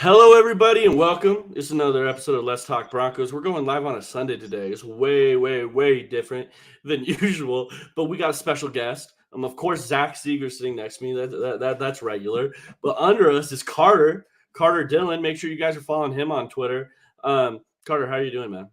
Hello, everybody, and welcome. It's another episode of Let's Talk Broncos. We're going live on a Sunday today. It's way, way, way different than usual, but we got a special guest. Of course, Zach Seeger sitting next to me. That's regular. But under us is Carter Dillon. Make sure you guys are following him on Twitter. Carter, how are you doing, man?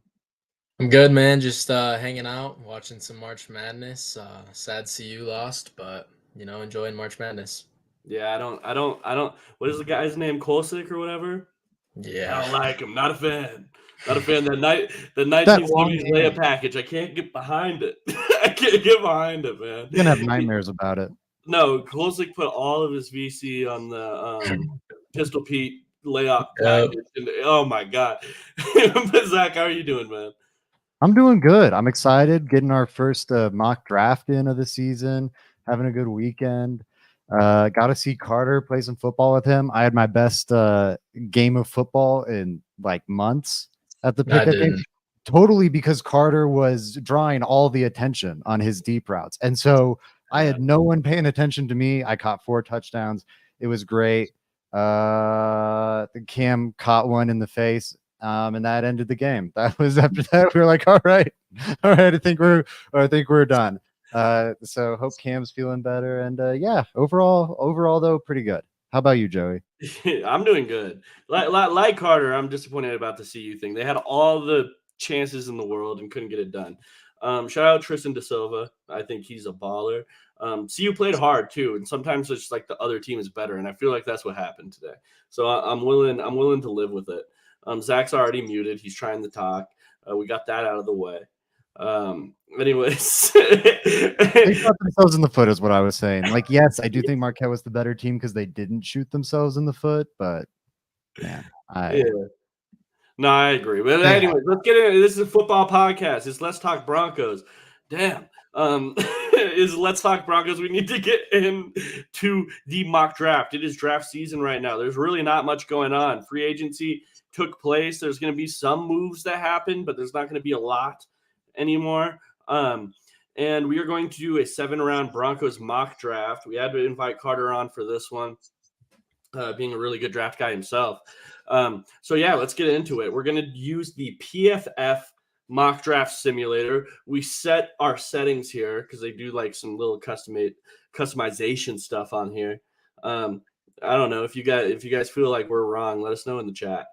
I'm good, man. Just hanging out, watching some March Madness. Sad CU lost, but enjoying March Madness. Yeah, I don't. What is the guy's name? Kolsick or whatever? Yeah, I don't like him. Not a fan. Not a fan. The 1970s layup package. I can't get behind it. I can't get behind it, man. You're gonna have nightmares about it. No, Kolsick put all of his VC on the Pistol Pete layup package. And, oh my god. But Zach, how are you doing, man? I'm doing good. I'm excited. Getting our first mock draft in of the season. Having a good weekend. Got to see Carter play some football with him. I had my best game of football in like months at the pickup game. Totally because Carter was drawing all the attention on his deep routes. And so I had no one paying attention to me. I caught 4 touchdowns. It was great. The Cam caught one in the face. And that ended the game. That was after that. We were like, all right. I think we're done. So hope Cam's feeling better. And yeah, overall though, pretty good. How about you, Joey? I'm doing good. Like Carter, I'm disappointed about the CU thing. They had all the chances in the world and couldn't get it done. Shout out Tristan Da Silva. I think he's a baller. CU played hard too, and sometimes it's like the other team is better, and I feel like that's what happened today. So I'm willing to live with it. Zach's already muted. He's trying to talk. We got that out of the way. Anyways, they shot themselves in the foot is what I was saying. Like, yes, I do think Marquette was the better team because they didn't shoot themselves in the foot, but man, No, I agree. But anyways, let's get into this. Is a football podcast. It's Let's Talk Broncos. Damn. Is Let's Talk Broncos. We need to get into the mock draft. It is draft season right now. There's really not much going on. Free agency took place. There's going to be some moves that happen, but there's not going to be a lot anymore. And we are going to do a 7-round Broncos mock draft. We had to invite Carter on for this one, being a really good draft guy himself. So yeah, let's get into it. We're going to use the PFF mock draft simulator. We set our settings here because they do like some little customization stuff on here. I don't know if you guys feel like we're wrong, let us know in the chat.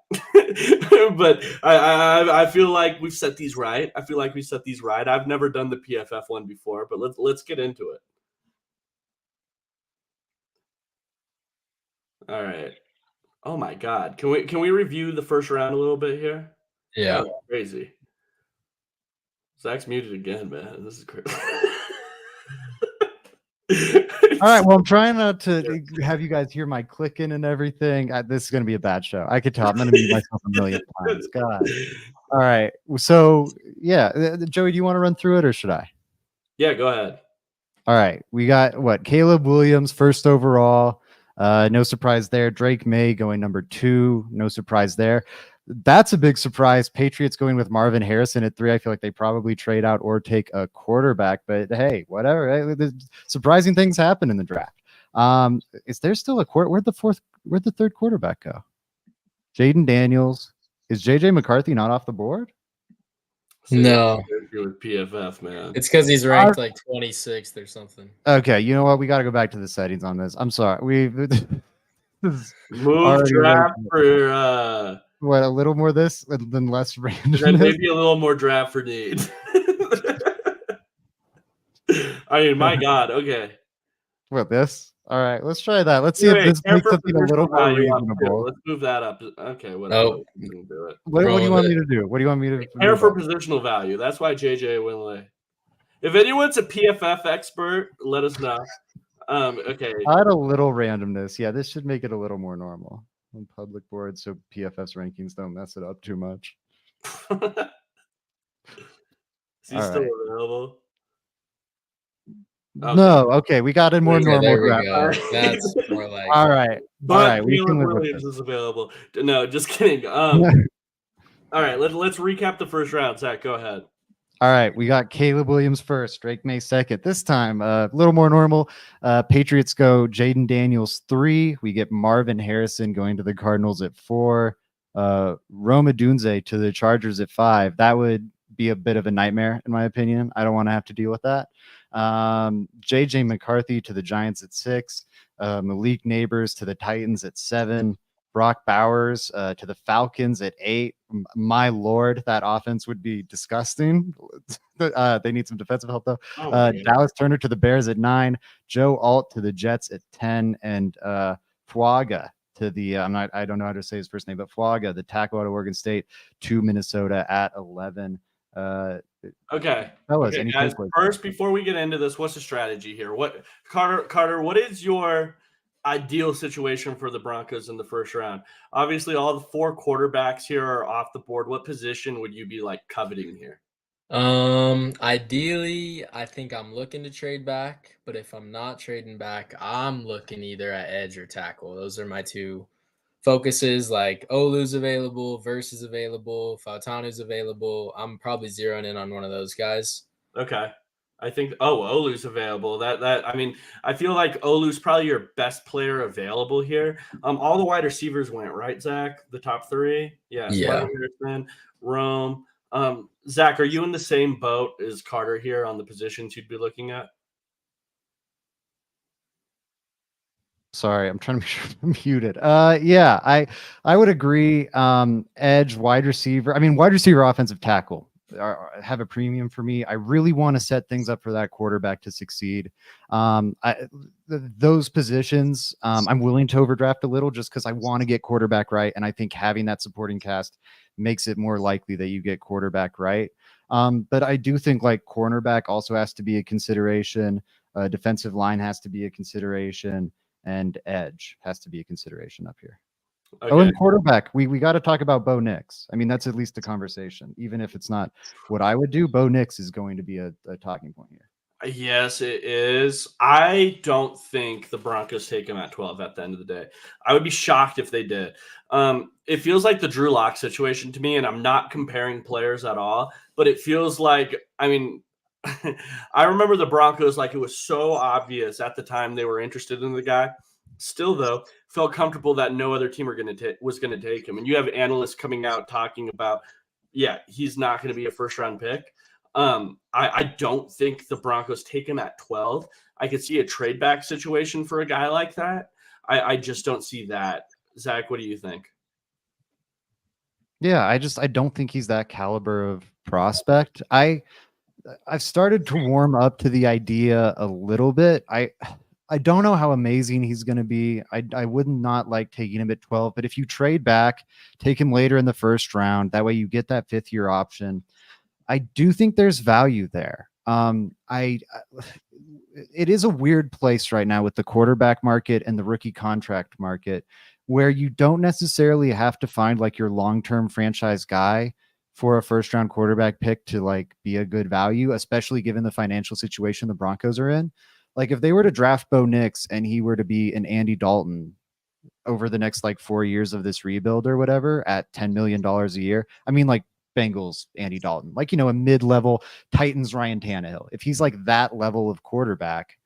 But I feel like we've set these right. I've never done the PFF one before, but let's get into it. All right. Oh my God. Can we review the first round a little bit here? Yeah. Oh, crazy. Zach's muted again, man. This is crazy. All right. Well, I'm trying not to have you guys hear my clicking and everything. This is going to be a bad show. I could tell. I'm going to mute myself a million times. God. All right. So, yeah. Joey, do you want to run through it or should I? Yeah, go ahead. All right. We got Caleb Williams, first overall. No surprise there. Drake May going number 2. No surprise there. That's a big surprise. Patriots going with Marvin Harrison at 3. I feel like they probably trade out or take a quarterback, but hey, whatever. Surprising things happen in the draft. Is there still a where'd the third quarterback go? Jaden Daniels. Is JJ McCarthy not off the board? No. With PFF, man. It's because he's ranked like 26th or something. Okay, you know what? We got to go back to the settings on this. I'm sorry. Move draft for what, a little more this than less random? Maybe a little more draft for need. I mean, my God. Okay. What, this? All right, let's try that. Let's see if this makes something a little more reasonable. Let's move that up. Okay, whatever. Oh. We can do it. What do you want me to do? What do you want me to care for positional value? That's why JJ Winley. If anyone's a PFF expert, let us know. Okay. I had a little randomness. Yeah, this should make it a little more normal on public board, so PFF's rankings don't mess it up too much. Is he still available? Okay. No, okay, we got a more normal draft. That's more like all right. But Caleb Williams is available. No, just kidding. All right, let's recap the first round. Zach, go ahead. All right, we got Caleb Williams first, Drake May second. This time, a little more normal. Patriots go Jaden Daniels 3. We get Marvin Harrison going to the Cardinals at 4. Rome Odunze to the Chargers at 5. That would be a bit of a nightmare, in my opinion. I don't want to have to deal with that. JJ McCarthy to the Giants at 6. Malik Neighbors to the Titans at 7. Brock Bowers to the Falcons at 8. My lord, that offense would be disgusting. They need some defensive help though. Oh Dallas Turner to the Bears at 9. Joe Alt to the Jets at 10, and Fuaga to the I don't know how to say his first name, but Fuaga, the tackle out of Oregon State, to Minnesota at 11. Okay. Fellas, Okay, any guys. takeaways? First, before we get into this, what's the strategy here? What Carter, what is your ideal situation for the Broncos in the first round? Obviously, all the 4 quarterbacks here are off the board. What position would you be like coveting here? Ideally, I think I'm looking to trade back, but if I'm not trading back, I'm looking either at edge or tackle. Those are my two focuses. Like Olu's available, Verse is available, Fautanu's available. I'm probably zeroing in on one of those guys. Okay. I think Olu's available. That I mean, I feel like Olu's probably your best player available here. All the wide receivers went, right, Zach? The top 3? Yes, Yeah. Marvin Harrison, Rome. Zach, are you in the same boat as Carter here on the positions you'd be looking at? Sorry, I'm trying to make sure I'm muted. Yeah, I would agree. Edge, wide receiver. I mean, wide receiver, offensive tackle have a premium for me. I really want to set things up for that quarterback to succeed. Those positions, I'm willing to overdraft a little just because I want to get quarterback right, and I think having that supporting cast makes it more likely that you get quarterback right. But I do think like cornerback also has to be a consideration. Defensive line has to be a consideration, and edge has to be a consideration up here. Okay. Oh, and quarterback. We got to talk about Bo Nix. I mean, that's at least a conversation. Even if it's not what I would do, Bo Nix is going to be a talking point here. Yes, it is. I don't think the Broncos take him at 12 at the end of the day. I would be shocked if they did. It feels like the Drew Lock situation to me, and I'm not comparing players at all, but it feels like, I mean, I remember the Broncos, like it was so obvious at the time they were interested in the guy. Still, though, felt comfortable that no other team was going to take him. And you have analysts coming out talking about, yeah, he's not going to be a first-round pick. I don't think the Broncos take him at 12. I could see a trade back situation for a guy like that. I just don't see that. Zach, what do you think? Yeah, I don't think he's that caliber of prospect. I've started to warm up to the idea a little bit. I don't know how amazing he's going to be. I would not like taking him at 12, but if you trade back, take him later in the first round. That way you get that 5th-year option. I do think there's value there. It is a weird place right now with the quarterback market and the rookie contract market, where you don't necessarily have to find like your long-term franchise guy for a first-round quarterback pick to like be a good value, especially given the financial situation the Broncos are in. Like if they were to draft Bo Nix and he were to be an Andy Dalton over the next like 4 years of this rebuild or whatever at $10 million a year, I mean like Bengals Andy Dalton, like, you know, a mid-level Titans Ryan Tannehill. If he's like that level of quarterback,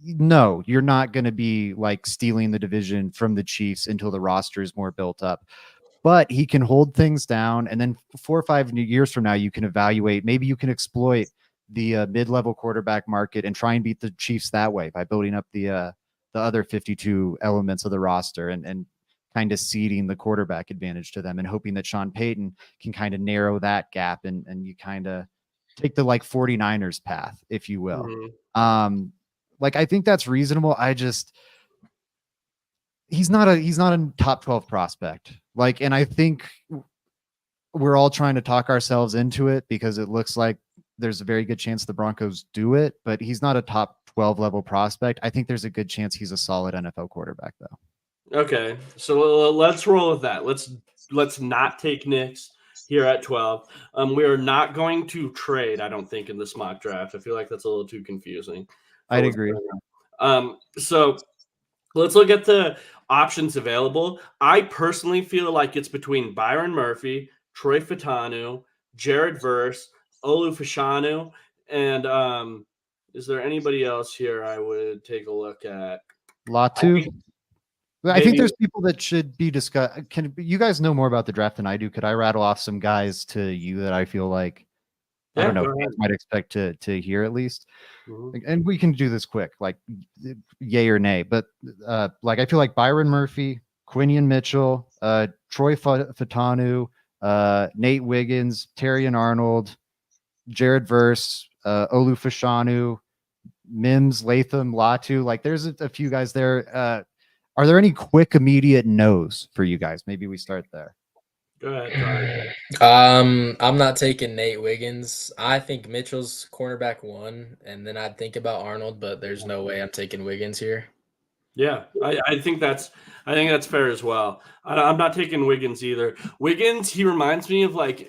no, you're not going to be like stealing the division from the Chiefs until the roster is more built up. But he can hold things down, and then 4 or 5 years from now, you can evaluate. Maybe you can exploit the mid-level quarterback market and try and beat the Chiefs that way by building up the other 52 elements of the roster and kind of seeding the quarterback advantage to them and hoping that Sean Payton can kind of narrow that gap and you kind of take the like 49ers path, if you will. Mm-hmm. Like I think that's reasonable. He's not a top 12 prospect. Like, and I think we're all trying to talk ourselves into it because it looks like there's a very good chance the Broncos do it, but he's not a top 12 level prospect. I think there's a good chance he's a solid NFL quarterback though. Okay, so let's roll with that. Let's not take Knicks here at 12. We are not going to trade, I don't think, in this mock draft. I feel like that's a little too confusing. I'd agree. So let's look at the options available. I personally feel like it's between Byron Murphy, Troy Fatanu, Jared Verse, Olu Fashanu, and is there anybody else here I would take a look at? Latu. I think Maybe there's people that should be discussed. Can you guys know more about the draft than I do? Could I rattle off some guys to you that I feel like I don't know go ahead. fans might expect to hear at least? Mhm. And we can do this quick, like yay or nay. But like I feel like Byron Murphy, Quinion Mitchell, Troy Fatanu, Nate Wiggins, Terrion Arnold, Jared Verse, Olu Fashanu, Mims, Latham, Latu. Like there's a few guys there. Are there any quick, immediate no's for you guys? Maybe we start there. Go ahead, Connor. I'm not taking Nate Wiggins. I think Mitchell's cornerback 1, and then I'd think about Arnold, but there's no way I'm taking Wiggins here. Yeah, I think that's fair as well. I'm not taking Wiggins either. Wiggins, he reminds me of a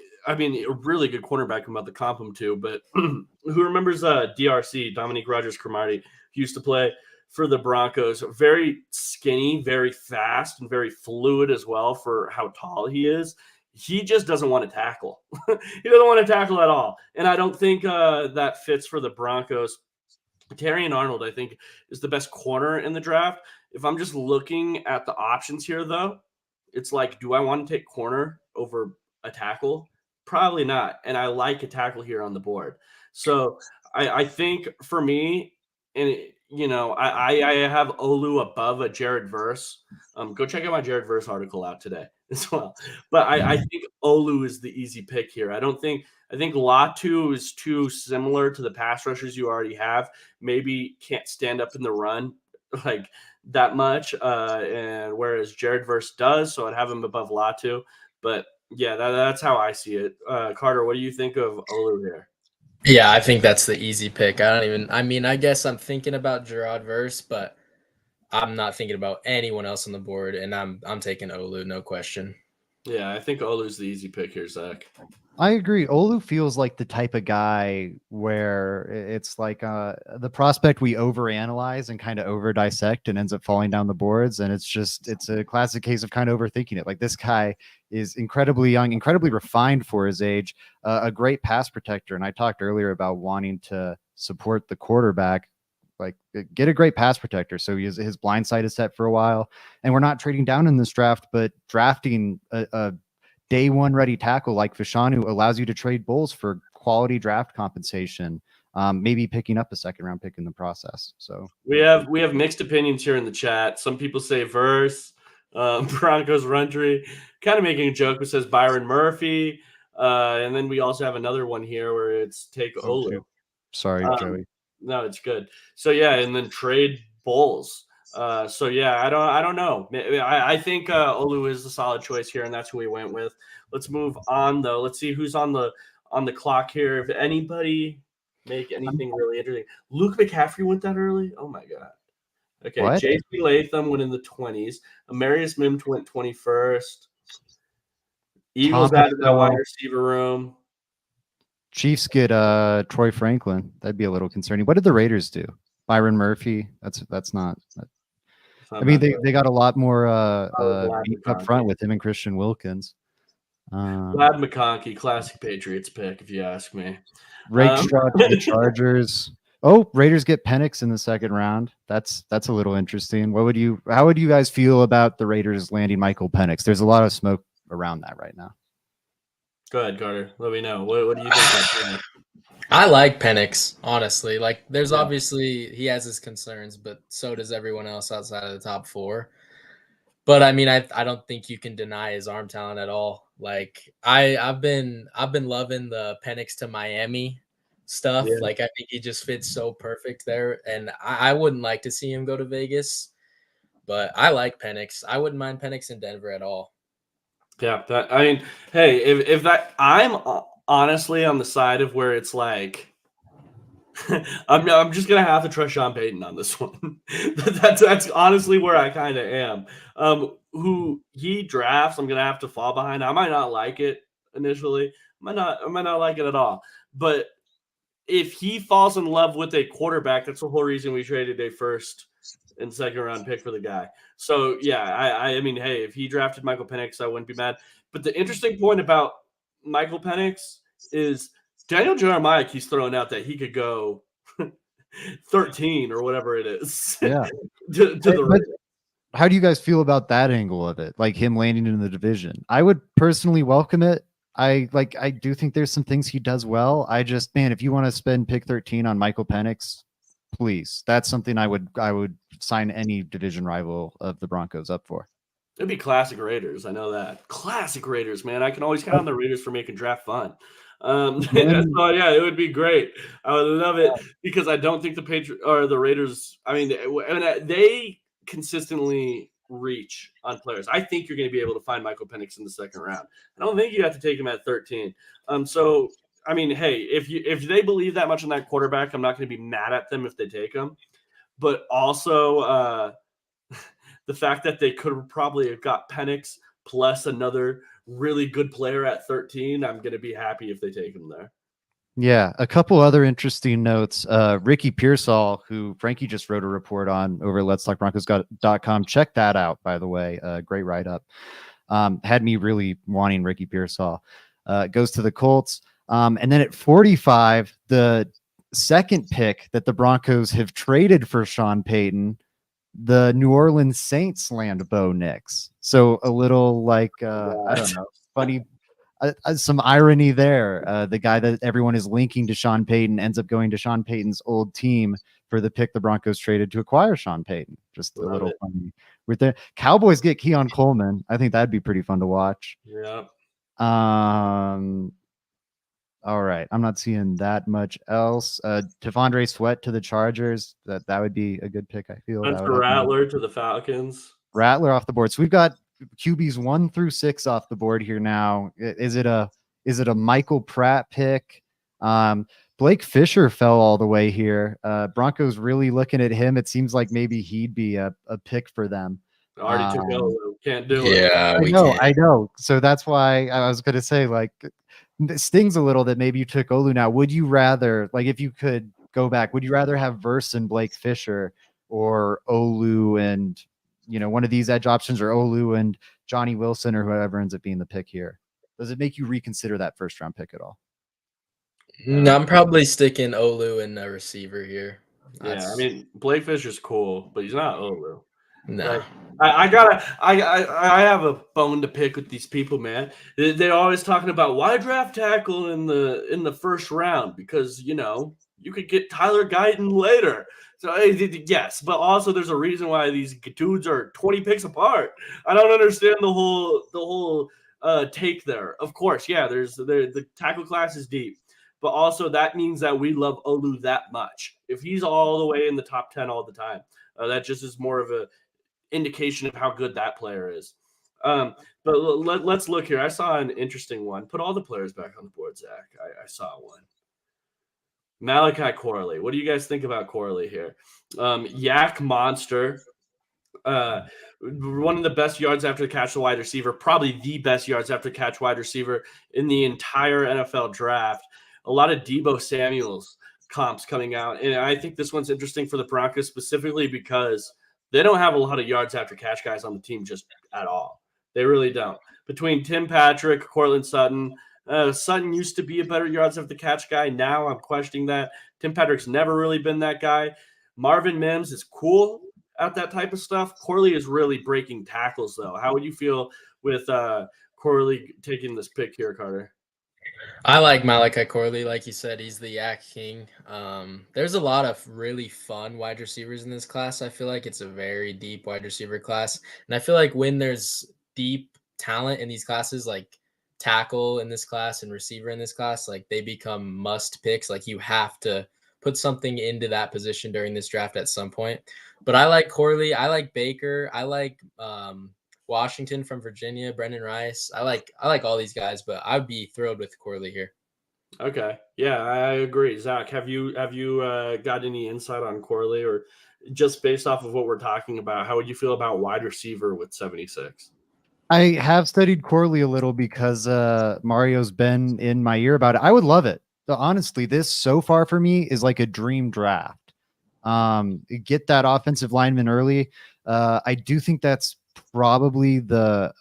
really good cornerback. I'm about to comp him to, but who remembers DRC, Dominique Rodgers-Cromartie, who used to play for the Broncos? Very skinny, very fast, and very fluid as well for how tall he is. He just doesn't want to tackle. He doesn't want to tackle at all, and I don't think that fits for the Broncos. Terrion Arnold, I think, is the best corner in the draft. If I'm just looking at the options here, though, it's like, do I want to take corner over a tackle? Probably not. And I like a tackle here on the board. So I think for me, and I have Olu above a Jared Verse. Go check out my Jared Verse article out today as well. But I think Olu is the easy pick here. I think Latu is too similar to the pass rushers you already have. Maybe can't stand up in the run like that much. And whereas Jared Verse does, so I'd have him above Latu. But yeah, that's how I see it. Carter, what do you think of Olu here? Yeah, I think that's the easy pick. I guess I'm thinking about Gerard Verse, but I'm not thinking about anyone else on the board, and I'm taking Olu, no question. Yeah, I think Olu's the easy pick here, Zach. I agree. Olu feels like the type of guy where it's like the prospect we overanalyze and kind of over dissect and ends up falling down the boards. And it's a classic case of kind of overthinking it. Like this guy is incredibly young, incredibly refined for his age, a great pass protector. And I talked earlier about wanting to support the quarterback, like get a great pass protector. So his blind side is set for a while. And we're not trading down in this draft, but drafting a day one ready tackle like Fashanu allows you to trade bulls for quality draft compensation, maybe picking up a second round pick in the process. So we have mixed opinions here in the chat. Some people say Verse, Broncos run tree, kind of making a joke, which says Byron Murphy. And then we also have another one here where it's take Olu. Shoot. Sorry, Joey. No, it's good. So yeah, and then trade bulls. So yeah, I don't know. I think Olu is the solid choice here, and that's who we went with. Let's move on though. Let's see who's on the clock here. If anybody make anything really interesting, Luke McCaffrey went that early. Oh my god. Okay, J.C. Latham went in the 20s. Amarius Mims went 21st. Eagles out of that wide receiver room. Chiefs get Troy Franklin. That'd be a little concerning. What did the Raiders do? Byron Murphy. That's not. I mean, they got a lot more beef up front with him and Christian Wilkins. Glad McConkey, classic Patriots pick, if you ask me. Rakestraw to the Chargers. Oh, Raiders get Penix in the second round. That's a little interesting. How would you guys feel about the Raiders landing Michael Penix? There's a lot of smoke around that right now. Go ahead, Carter. Let me know. What do you think? I like Penix, honestly. Like, there's obviously he has his concerns, but so does everyone else outside of the top 4. But I mean, I don't think you can deny his arm talent at all. Like, I've been loving the Penix to Miami stuff. Yeah. Like, I think he just fits so perfect there, and I wouldn't like to see him go to Vegas, but I like Penix. I wouldn't mind Penix in Denver at all. Yeah, I mean, hey, if that, I'm honestly on the side of where it's like, I'm just gonna have to trust Sean Payton on this one. that's honestly where I kind of am. Who he drafts, I'm gonna have to fall behind. I might not like it initially. I might not like it at all. But if he falls in love with a quarterback, that's the whole reason we traded a first and second round pick for the guy. So yeah, I mean, hey, if he drafted Michael Penix, I wouldn't be mad. But the interesting point about Michael Penix is Daniel Jeremiah keeps throwing out that he could go 13 or whatever it is. Yeah. to the Raiders. How do you guys feel about that angle of it? Like him landing in the division? I would personally welcome it. I do think there's some things he does well. I just, man, if you want to spend pick 13 on Michael Penix, please. That's something I would sign any division rival of the Broncos up for. It'd be classic Raiders. I know that. Classic Raiders, man. I can always count on the Raiders for making draft fun. So yeah, it would be great. I would love it because I don't think the Patriots or the Raiders. I mean, they consistently reach on players. I think you're going to be able to find Michael Penix in the second round. I don't think you have to take him at 13. So I mean, hey, if they believe that much in that quarterback, I'm not going to be mad at them if they take him. But also, the fact that they could probably have got Penix plus another really good player at 13, I'm going to be happy if they take him there. Yeah, a couple other interesting notes. Ricky Pearsall, who Frankie just wrote a report on over at letstalkbroncos.com. Check that out, by the way. Great write-up. Had me really wanting Ricky Pearsall. Goes to the Colts. And then at 45, the second pick that the Broncos have traded for Sean Payton, the New Orleans Saints land Bo Nix. So a little like, I don't know, funny, some irony there. The guy that everyone is linking to Sean Payton ends up going to Sean Payton's old team for the pick the Broncos traded to acquire Sean Payton. Just a little funny. With the Cowboys get Keon Coleman. I think that'd be pretty fun to watch. Yeah. All right. I'm not seeing that much else. T'Vondre Sweat to the Chargers. That would be a good pick, I feel. Spencer Rattler to the Falcons. Rattler off the board. So we've got QBs 1 through 6 off the board here now. Is it a Michael Pratt pick? Blake Fisher fell all the way here. Broncos really looking at him. It seems like maybe he'd be a pick for them. Already took Olu. Can't do it. Yeah, I know. So that's why I was going to say, like, it stings a little that maybe you took Olu. Now, would you rather, like, if you could go back, would you rather have Verse and Blake Fisher or Olu and, one of these edge options, or Olu and Johnny Wilson, or whoever ends up being the pick here? Does it make you reconsider that first round pick at all? No, I'm probably sticking Olu and a receiver here. Yeah, I mean, Blake Fisher's cool, but he's not Olu. No. Like, I have a bone to pick with these people, man. They're always talking about why draft tackle in the first round, because you could get Tyler Guyton later. So yes, but also there's a reason why these dudes are 20 picks apart. I don't understand the whole take there. Of course, yeah, the tackle class is deep, but also that means that we love Olu that much. If he's all the way in the top 10 all the time, that just is more of a indication of how good that player is. But let's look here. I saw an interesting one. Put all the players back on the board, Zach. I saw one. Malachi Corley. What do you guys think about Corley here? Yak monster. One of the best yards after the catch wide receiver, probably the best yards after catch wide receiver in the entire NFL draft. A lot of Deebo Samuels comps coming out. And I think this one's interesting for the Broncos specifically because they don't have a lot of yards after catch guys on the team just at all. They really don't. Between Tim Patrick, Cortland Sutton, Sutton used to be a better yards after the catch guy. Now I'm questioning that. Tim Patrick's never really been that guy. Marvin Mims is cool at that type of stuff. Corley is really breaking tackles, though. How would you feel with Corley taking this pick here, Carter? I like Malachi Corley. Like you said, he's the Yak King. There's a lot of really fun wide receivers in this class. I feel like it's a very deep wide receiver class. And I feel like when there's deep talent in these classes, like tackle in this class and receiver in this class, like they become must picks. Like you have to put something into that position during this draft at some point. But I like Corley. I like Baker. I like Washington from Virginia, Brendan Rice. I like all these guys, but I'd be thrilled with Corley here. Okay. Yeah, I agree. Zach, have you got any insight on Corley, or just based off of what we're talking about, how would you feel about wide receiver with 76? I have studied Corley a little because Mario's been in my ear about it. I would love it. So honestly, this so far for me is like a dream draft. Get that offensive lineman early. I do think that's probably the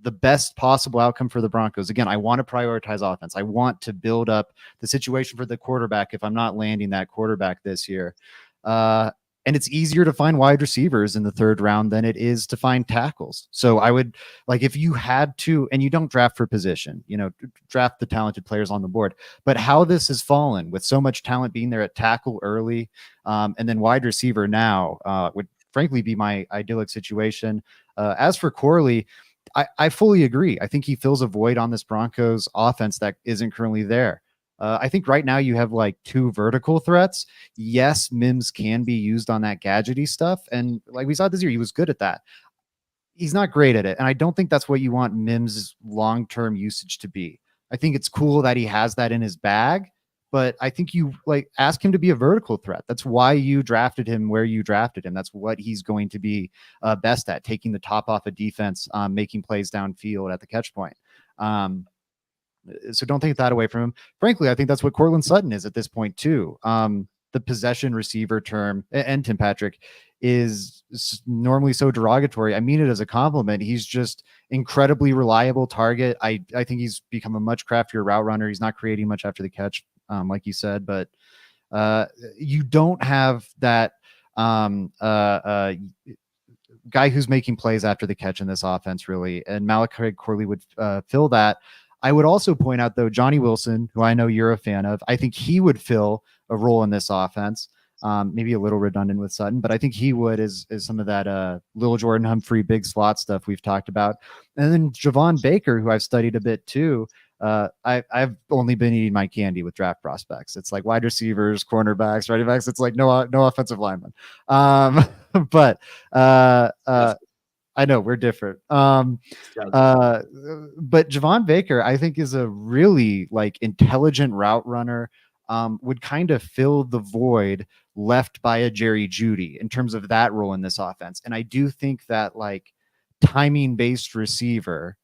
the best possible outcome for the Broncos. Again, I want to prioritize offense. I want to build up the situation for the quarterback if I'm not landing that quarterback this year. And it's easier to find wide receivers in the third round than it is to find tackles. So I would if you had to, and you don't draft for position, draft the talented players on the board, but how this has fallen with so much talent being there at tackle early, and then wide receiver now would frankly be my idyllic situation. As for Corley, I fully agree. I think he fills a void on this Broncos offense that isn't currently there. I think right now you have like two vertical threats. Yes, Mims can be used on that gadgety stuff. And like we saw this year, he was good at that. He's not great at it. And I don't think that's what you want Mims' long-term usage to be. I think it's cool that he has that in his bag, but I think you ask him to be a vertical threat. That's why you drafted him where you drafted him. That's what he's going to be best at, taking the top off of defense, making plays downfield at the catch point. So don't take that away from him. Frankly, I think that's what Courtland Sutton is at this point too. The possession receiver term, and Tim Patrick, is normally so derogatory. I mean it as a compliment. He's just incredibly reliable target. I think he's become a much craftier route runner. He's not creating much after the catch, like you said, but you don't have that guy who's making plays after the catch in this offense, really. And Malachi Corley would fill that. I would also point out, though, Johnny Wilson, who I know you're a fan of, I think he would fill a role in this offense. Maybe a little redundant with Sutton, but I think he would is some of that Lil Jordan Humphrey big slot stuff we've talked about. And then Javon Baker, who I've studied a bit too. I've only been eating my candy with draft prospects. It's like wide receivers, cornerbacks, running backs. It's like no offensive linemen. But I know we're different. But Javon Baker, I think, is a really intelligent route runner. Would kind of fill the void left by a Jerry Jeudy in terms of that role in this offense. And I do think that timing based receiver,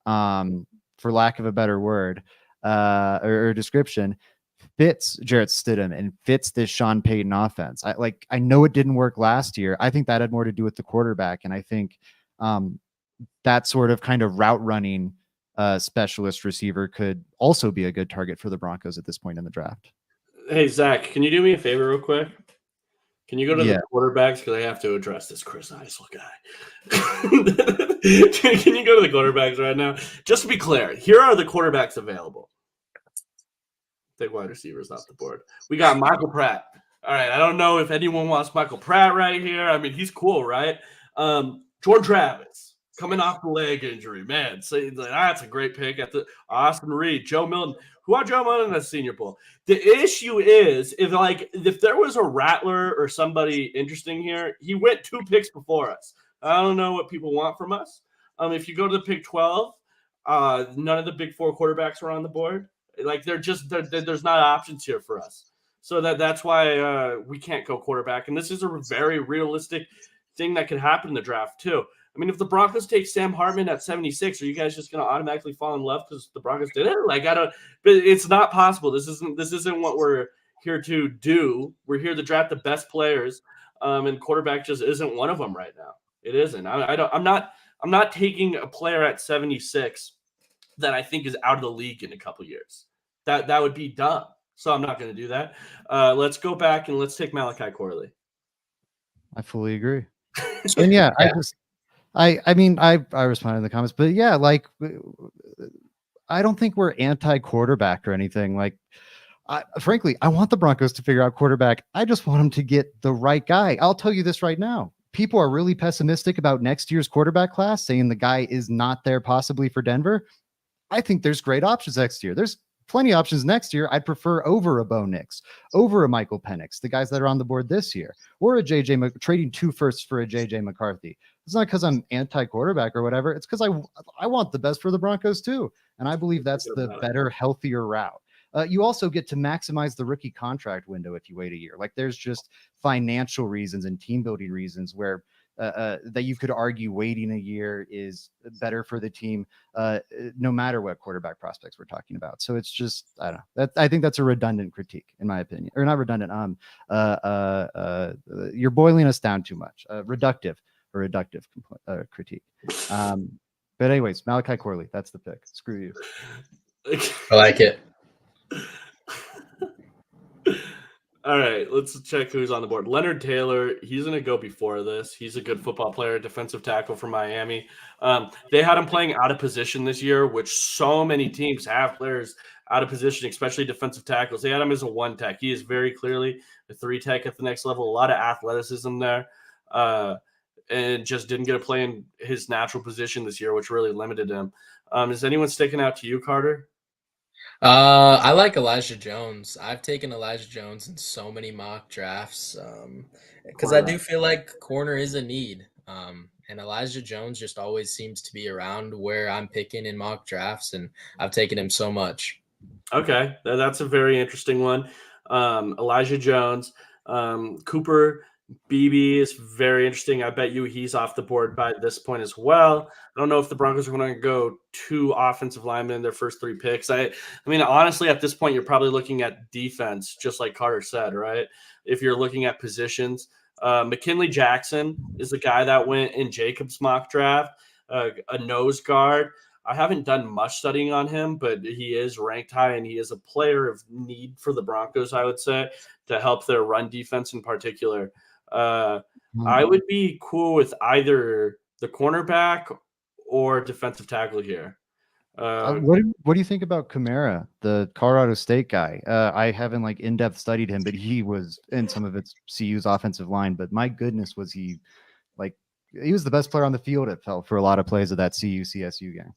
for lack of a better word, or description, fits Jarrett Stidham and fits this Sean Payton offense. I know it didn't work last year. I think that had more to do with the quarterback. And I think that sort of kind of route running specialist receiver could also be a good target for the Broncos at this point in the draft. Hey, Zach, can you do me a favor real quick? Can you go to the quarterbacks? Because I have to address this Chris Eisel guy. Can you go to the quarterbacks right now? Just to be clear, here are the quarterbacks available. Take wide receivers off the board. We got Michael Pratt. All right, I don't know if anyone wants Michael Pratt right here. I mean, he's cool, right? Jordan Travis, coming off the leg injury, man. So that's a great pick at the Austin Reed, Joe Milton. Who are Joe Milton at Senior Bowl? The issue is if there was a Rattler or somebody interesting here, he went 2 picks before us. I don't know what people want from us. If you go to the pick 12, none of the big 4 quarterbacks are on the board. There's not options here for us. So that's why we can't go quarterback. And this is a very realistic thing that could happen in the draft too. I mean, if the Broncos take Sam Hartman at 76, are you guys just going to automatically fall in love because the Broncos did it? But it's not possible. This isn't what we're here to do. We're here to draft the best players, and quarterback just isn't one of them right now. It isn't. I'm not taking a player at 76 that I think is out of the league in a couple years. That would be dumb. So I'm not going to do that. Let's go back and let's take Malachi Corley. I fully agree. And yeah. I mean, I responded in the comments, but yeah, I don't think we're anti-quarterback or anything. Frankly, I want the Broncos to figure out quarterback. I just want them to get the right guy. I'll tell you this right now. People are really pessimistic about next year's quarterback class, saying the guy is not there possibly for Denver. I think there's great options next year. There's plenty of options next year. I'd prefer over a Bo Nix, over a Michael Penix, the guys that are on the board this year, or a trading 2 firsts for a JJ McCarthy. It's not because I'm anti-quarterback or whatever. It's because I want the best for the Broncos too. And I believe that's the better, healthier route. You also get to maximize the rookie contract window if you wait a year. There's just financial reasons and team building reasons where that you could argue waiting a year is better for the team, no matter what quarterback prospects we're talking about. So it's just, I don't know. I think that's a redundant critique, in my opinion, or not redundant. You're boiling us down too much. Reductive critique. But But anyways, Malachi Corley, that's the pick. Screw you. I like it. All right, let's check who's on the board. Leonard Taylor, he's going to go before this. He's a good football player, defensive tackle for Miami. They had him playing out of position this year, which so many teams have players out of position, especially defensive tackles. They had him as a one tech. He is very clearly a three tech at the next level. A lot of athleticism there, and just didn't get to play in his natural position this year, which really limited him. Is anyone sticking out to you, Carter? I like Elijah Jones. I've taken Elijah Jones in so many mock drafts because I do feel like corner is a need. And Elijah Jones just always seems to be around where I'm picking in mock drafts, and I've taken him so much. Okay, that's a very interesting one. Elijah Jones, Cooper Beebe is very interesting. I bet you he's off the board by this point as well. I don't know if the Broncos are going to go two offensive linemen in their first three picks. I mean, honestly, at this point, you're probably looking at defense, just like Carter said, right? If you're looking at positions, McKinley Jackson is the guy that went in Jacob's mock draft, a nose guard. I haven't done much studying on him, but he is ranked high and he is a player of need for the Broncos, I would say, to help their run defense in particular. I would be cool with either the cornerback or defensive tackle here. What do you think about Kamara, the Colorado State guy? I haven't like in-depth studied him, but he was in some of its CU's offensive line. But my goodness, was he was the best player on the field, it felt, for a lot of plays of that CU CSU game.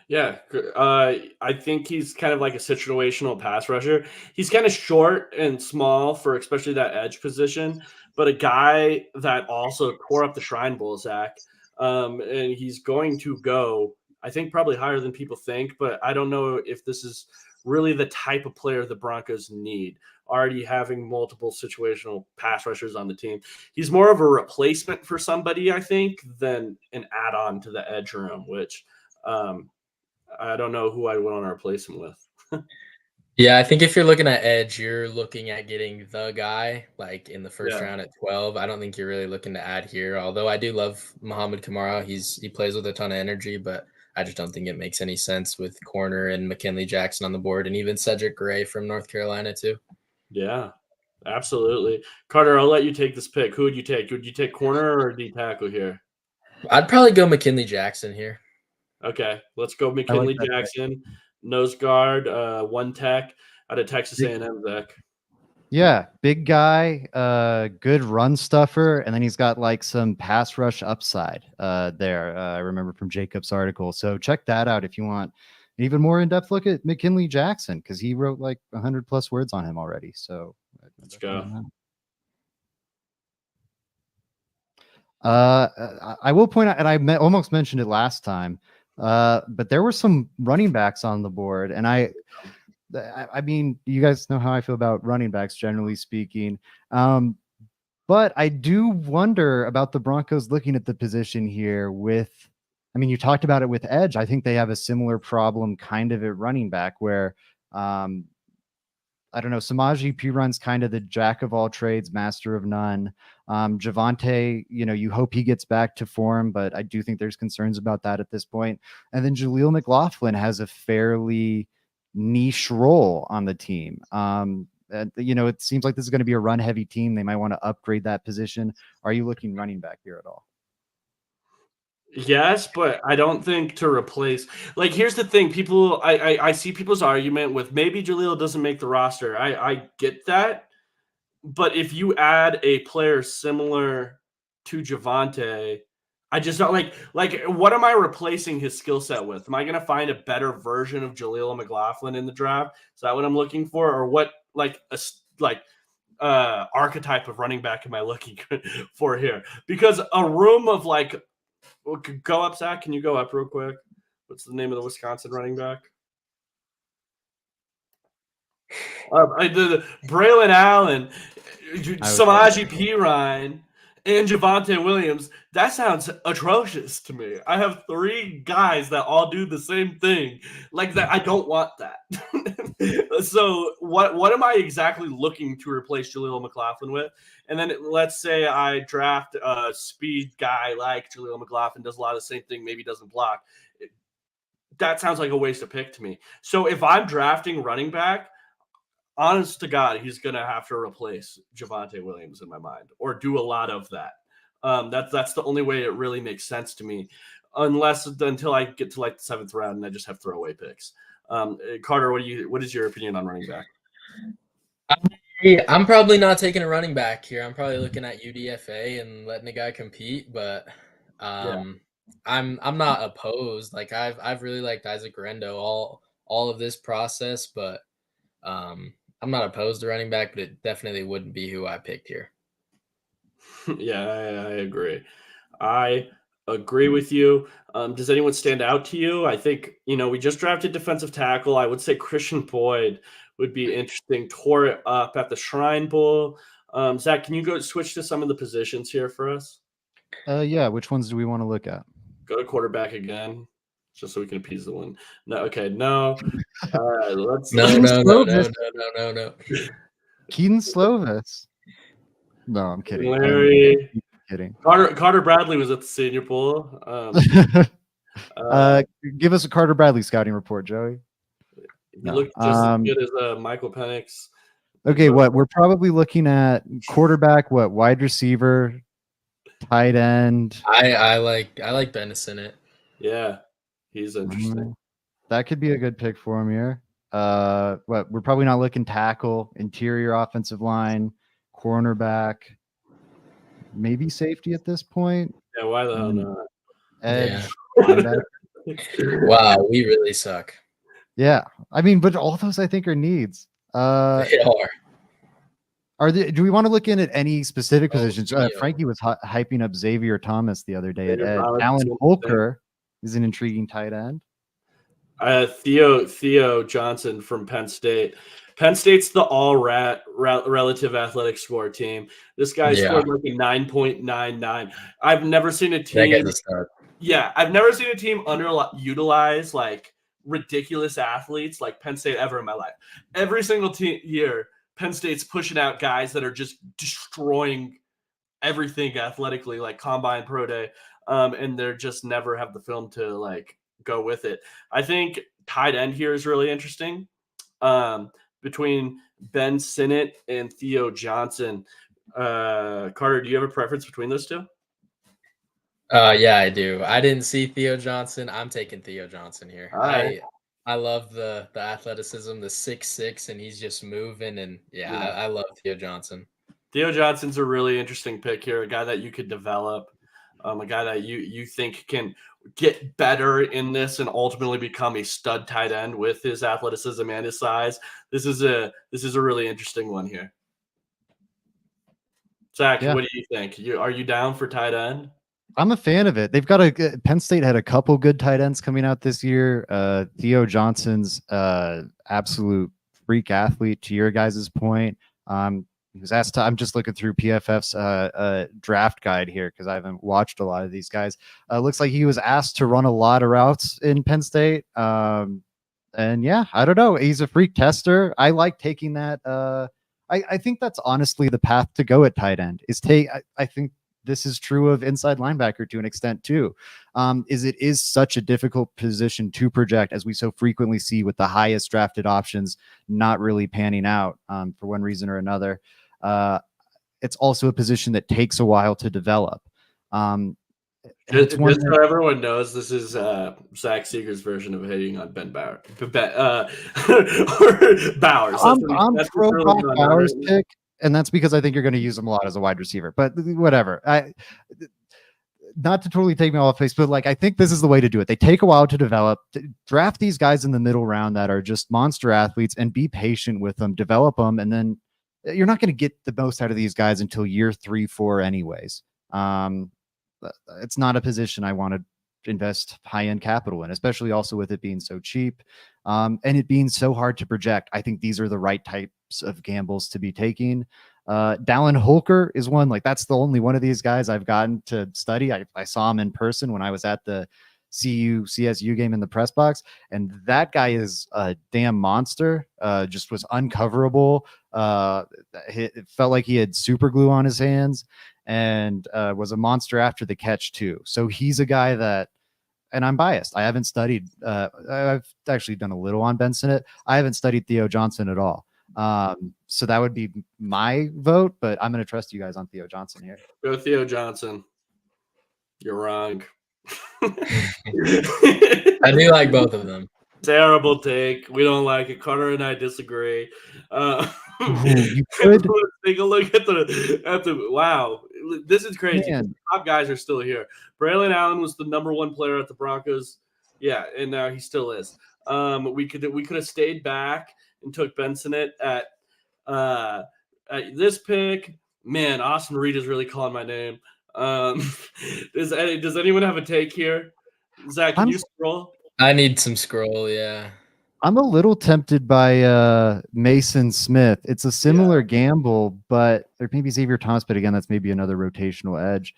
Yeah, I think he's kind of like a situational pass rusher. He's kind of short and small for especially that edge position, but a guy that also tore up the Shrine Bowl, Zach. And he's going to go, I think, probably higher than people think, but I don't know if this is really the type of player the Broncos need, already having multiple situational pass rushers on the team. He's more of a replacement for somebody, I think, than an add-on to the edge room, which I don't know who I would want to replace him with. Yeah, I think if you're looking at edge, you're looking at getting the guy like in the first round at 12. I don't think you're really looking to add here. Although I do love Muhammad Kamara. He plays with a ton of energy, but I just don't think it makes any sense with corner and McKinley Jackson on the board, and even Cedric Gray from North Carolina too. Yeah, absolutely. Carter, I'll let you take this pick. Who would you take? Would you take corner or D tackle here? I'd probably go McKinley Jackson here. Okay, let's go McKinley Jackson, nose guard, one tech out of Texas A&M, Zach. Yeah, big guy, good run stuffer, and then he's got like some pass rush upside there. I remember from Jacob's article. So check that out if you want an even more in-depth look at McKinley Jackson, because he wrote like 100+ words on him already. So let's go. I will point out, and I almost mentioned it last time, but there were some running backs on the board, and I mean, you guys know how I feel about running backs, generally speaking. But I do wonder about the Broncos looking at the position here with, I mean, you talked about it with edge. I think they have a similar problem kind of at running back where, I don't know, Samaje Perine kind of the jack of all trades, master of none. Javonte, you hope he gets back to form, but I do think there's concerns about that at this point. And then Jaleel McLaughlin has a fairly niche role on the team. It seems like this is going to be a run heavy team. They might want to upgrade that position. Are you looking running back here at all? Yes, but I don't think to replace. Like, here's the thing: people, I see people's argument with maybe Jaleel doesn't make the roster. I get that, but if you add a player similar to Javonte, I just don't like. What am I replacing his skill set with? Am I going to find a better version of Jaleel McLaughlin in the draft? Is that what I'm looking for, or what archetype of running back am I looking for here? Because a room of go up, Zach. Can you go up real quick? What's the name of the Wisconsin running back? Braylon Allen, Samaje Perine, and Javonte Williams, that sounds atrocious to me. I have 3 guys that all do the same thing. Like that, I don't want that. So what am I exactly looking to replace Jaleel McLaughlin with? And then let's say I draft a speed guy like Jaleel McLaughlin, does a lot of the same thing, maybe doesn't block. That sounds like a waste of pick to me. So if I'm drafting running back, honest to God, he's going to have to replace Javonte Williams in my mind, or do a lot of that. That's the only way it really makes sense to me, until I get to like the 7th round and I just have throwaway picks. Carter, what is your opinion on running back? I'm probably not taking a running back here. I'm probably looking at UDFA and letting the guy compete, but I'm not opposed. Like I've really liked Isaac Rendo all of this process, but I'm not opposed to running back, but it definitely wouldn't be who I picked here. Yeah, I agree. I agree with you. Does anyone stand out to you? I think, we just drafted defensive tackle. I would say Christian Boyd would be interesting. Tore it up at the Shrine Bowl. Zach, can you go switch to some of the positions here for us? Yeah, which ones do we want to look at? Go to quarterback again, just so we can appease the one. No, okay, no. All right, let's No. Keaton Slovis. No, I'm kidding. Larry. I'm kidding. Carter Bradley was at the Senior Bowl. Give us a Carter Bradley scouting report, Joey. He looked just as good as Michael Penix. Okay, we're probably looking at quarterback, wide receiver, tight end. I like Bennis in it. Yeah, he's interesting. That could be a good pick for him here. We're probably not looking tackle, interior offensive line, cornerback, maybe safety at this point. Yeah, why the hell not? Edge. Yeah. Wow, we really suck. Yeah, I mean, but all those I think are needs. They are. Do we want to look in at any specific positions? Frankie was hyping up Xavier Thomas the other day at edge. Alan Holker is an intriguing tight end. Theo Johnson from Penn State. Penn State's the all relative athletic score team. This guy scored like a 9.99. I've never seen a team. I've never seen a team underutilize like ridiculous athletes like Penn State ever in my life. Every single year, Penn State's pushing out guys that are just destroying everything athletically, like Combine, Pro Day, and they're just never have the film to like go with it. I think tight end here is really interesting. Between Ben Sinnott and Theo Johnson. Carter, do you have a preference between those two? Yeah, I do. I didn't see Theo Johnson. I'm taking Theo Johnson here. Right. I love the athleticism, the 6'6", and he's just moving. And I love Theo Johnson. Theo Johnson's a really interesting pick here, a guy that you could develop, a guy that you think can get better in this and ultimately become a stud tight end with his athleticism and his size. This is a really interesting one here. Zach, what do you think? Are you down for tight end? I'm a fan of it. They've got Penn State had a couple good tight ends coming out this year. Theo Johnson's absolute freak athlete, to your guys' point. He was asked I'm just looking through PFF's draft guide here because I haven't watched a lot of these guys. Looks like he was asked to run a lot of routes in Penn State. And yeah, I don't know. He's a freak tester. I like taking that. I think that's honestly the path to go at tight end is I think this is true of inside linebacker to an extent too. It is such a difficult position to project, as we so frequently see with the highest drafted options not really panning out for one reason or another. It's also a position that takes a while to develop. Just so everyone knows, this is Zach Seeger's version of hating on Ben Bauer. Bowers. I'm pro Brock Bowers pick, and that's because I think you're going to use him a lot as a wide receiver. But whatever. Not to totally take me off face, but like I think this is the way to do it. They take a while to develop. Draft these guys in the middle round that are just monster athletes, and be patient with them, develop them, and then you're not going to get the most out of these guys until year 3, 4 anyways. It's not a position I want to invest high-end capital in, especially also with it being so cheap, and it being so hard to project. I think these are the right types of gambles to be taking. Dallin Holker is one. Like, that's the only one of these guys I've gotten to study. I saw him in person when I was at the CSU game in the press box, and that guy is a damn monster. Just was uncoverable. It felt like he had super glue on his hands, and was a monster after the catch too. So he's a guy that, and I'm biased, I haven't studied. I've actually done a little on Ben Sinnott. I haven't studied Theo Johnson at all. So that would be my vote, but I'm going to trust you guys on Theo Johnson here. Go Theo Johnson. You're wrong. I do like both of them. Terrible take. We don't like it. Carter and I disagree. You could take a look at the wow. This is crazy. Man. Top guys are still here. Braylon Allen was the number one player at the Broncos. Yeah, and now he still is. We could have stayed back and took Ben Sinnott at this pick. Man, Austin Reed is really calling my name. Does anyone have a take here? Zach, can you scroll? I need some scroll, yeah. I'm a little tempted by Mason Smith. It's a similar gamble, but there may be Xavier Thomas, but again, that's maybe another rotational edge.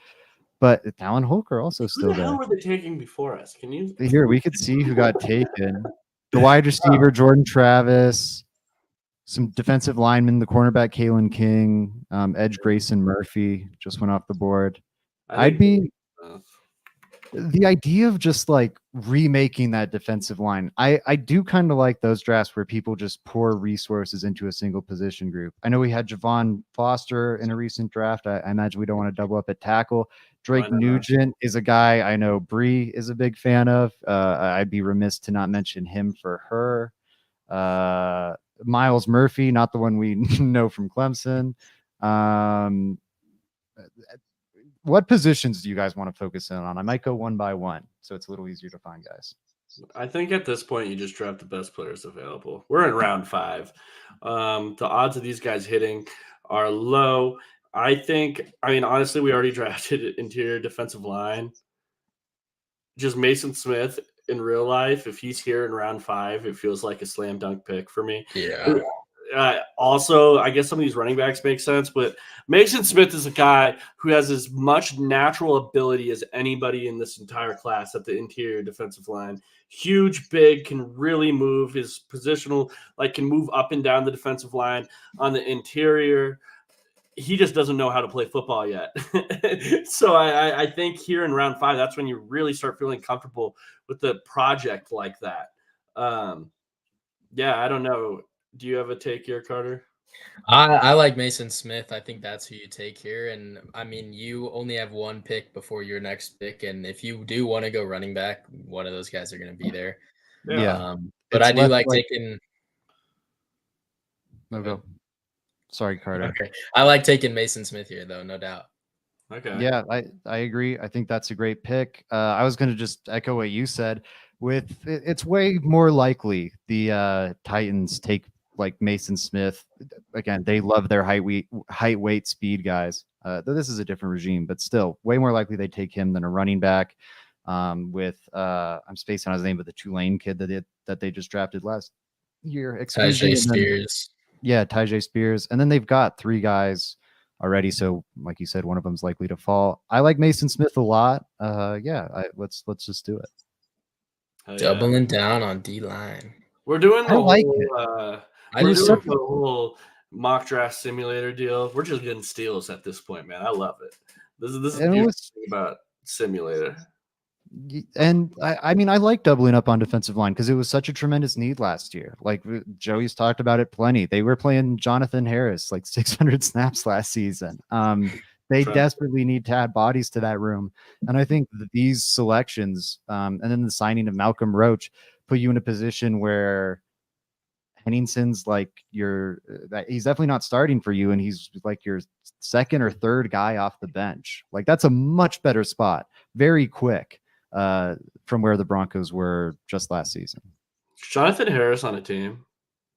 But Dallin Holker also still there. Who the hell were they taking before us? Can you here? We could see who got taken. The wide receiver Jordan Travis, some defensive linemen, the cornerback Kalen King, edge Grayson Murphy just went off the board. I'd be the idea of just like remaking that defensive line. I do kind of like those drafts where people just pour resources into a single position group. I know we had Javon Foster in a recent draft. I imagine we don't want to double up at tackle. Drake Nugent is a guy I know Bree is a big fan of. I'd be remiss to not mention him for her. Miles Murphy, not the one we know from Clemson. What positions do you guys want to focus in on? I might go one by one, so it's a little easier to find guys. I think at this point you just draft the best players available. We're in round 5. The odds of these guys hitting are low. I mean, honestly, we already drafted interior defensive line. Just Mason Smith in real life, if he's here in round 5, it feels like a slam dunk pick for me. Yeah. Also, I guess some of these running backs make sense, but Mason Smith is a guy who has as much natural ability as anybody in this entire class at the interior defensive line. Huge, big, can really move. His positional, can move up and down the defensive line. On the interior, he just doesn't know how to play football yet. So I think here in round 5, that's when you really start feeling comfortable with the project like that. Yeah, I don't know. Do you have a take here, Carter? I like Mason Smith. I think that's who you take here. And I mean, you only have one pick before your next pick. And if you do want to go running back, one of those guys are going to be there. Yeah. But I do like taking. No, go. Sorry, Carter. Okay. I like taking Mason Smith here, though, no doubt. Okay. Yeah, I agree. I think that's a great pick. I was going to just echo what you said. It's way more likely the Titans take like Mason Smith. Again, they love their height, weight, speed guys. This is a different regime, but still way more likely they take him than a running back. With I'm spacing on his name, but the Tulane kid that they just drafted last year, Tyjae Spears. Yeah, Tyjae Spears, and then they've got 3 guys already. So, like you said, one of them's likely to fall. I like Mason Smith a lot. Let's just do it. Doubling down on D-line. We're doing the the whole mock draft simulator deal. We're just getting steals at this point, man. I love it. This is the thing about simulator. And I mean, I like doubling up on defensive line because it was such a tremendous need last year. Like Joey's talked about it plenty. They were playing Jonathan Harris like 600 snaps last season. They desperately need to add bodies to that room. And I think that these selections and then the signing of Malcolm Roach put you in a position where Henningson's like he's definitely not starting for you. And he's like your second or third guy off the bench. Like that's a much better spot. Very quick from where the Broncos were just last season. Jonathan Harris on a team.